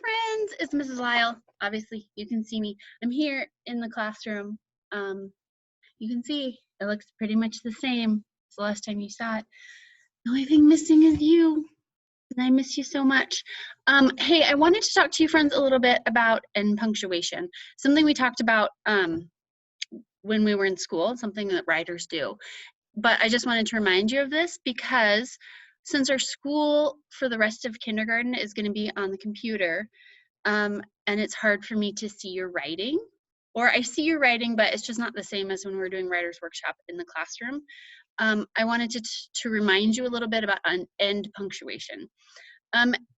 friends, it's Mrs. Lyle. Obviously, you can see me. I'm here in the classroom. You can see it looks pretty much the same as the last time you saw it. The only thing missing is you, and I miss you so much. Hey, I wanted to talk to you friends a little bit about end punctuation, something we talked about when we were in school, something that writers do. But I just wanted to remind you of this because since our school for the rest of kindergarten is going to be on the computer, and it's hard for me to see your writing, or I see your writing, but it's just not the same as when we're doing writer's workshop in the classroom. I wanted to remind you a little bit about end punctuation.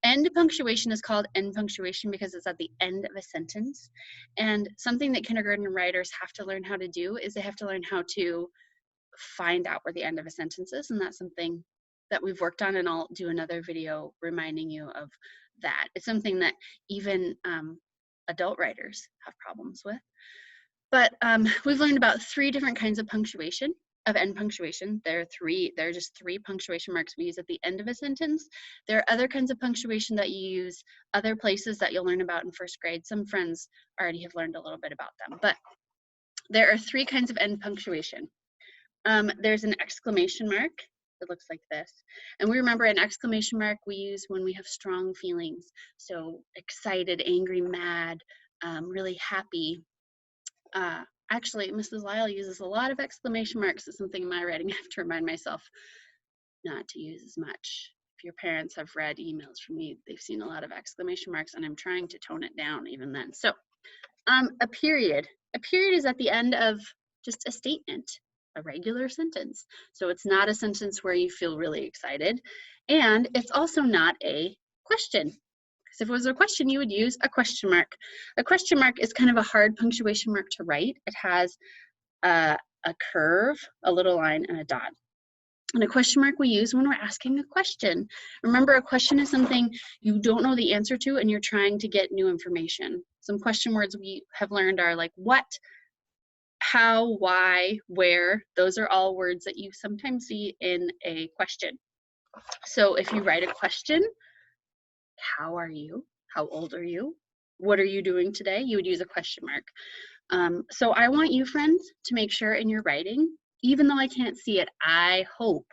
End punctuation is called end punctuation because it's at the end of a sentence. And something that kindergarten writers have to learn how to do is they have to learn how to find out where the end of a sentence is, and that's something that we've worked on, and I'll do another video reminding you of that. It's something that even adult writers have problems with. But we've learned about 3 different kinds of punctuation, of end punctuation. There are just 3 punctuation marks we use at the end of a sentence. There are other kinds of punctuation that you use other places that you'll learn about in 1st grade. Some friends already have learned a little bit about them, but there are 3 kinds of end punctuation. There's an exclamation mark. It looks like this. And we remember an exclamation mark we use when we have strong feelings. So excited, angry, mad, really happy. Actually, Mrs. Lyle uses a lot of exclamation marks. It's something in my writing I have to remind myself not to use as much. If your parents have read emails from me, they've seen a lot of exclamation marks, and I'm trying to tone it down even then. So a period. A period is at the end of just a statement, a regular sentence. So it's not a sentence where you feel really excited, and it's also not a question. Because if it was a question, you would use a question mark. A question mark is kind of a hard punctuation mark to write. It has a curve, a little line, and a dot. And a question mark we use when we're asking a question. Remember, a question is something you don't know the answer to and you're trying to get new information. Some question words we have learned are like what, how, why, where. Those are all words that you sometimes see in a question. So if you write a question, how are you? How old are you? What are you doing today? You would use a question mark. So I want you, friends, to make sure in your writing, even though I can't see it, I hope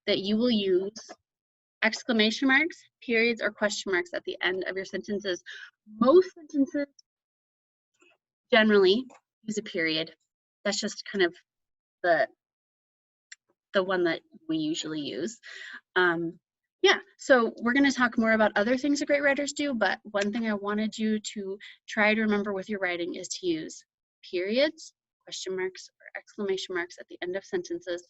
that you will use exclamation marks, periods, or question marks at the end of your sentences. Most sentences generally use a period. That's just kind of the one that we usually use. Yeah, so we're going to talk more about other things that great writers do, but one thing I wanted you to try to remember with your writing is to use periods, question marks, or exclamation marks at the end of sentences.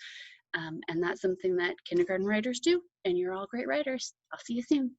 And that's something that kindergarten writers do, and you're all great writers. I'll see you soon.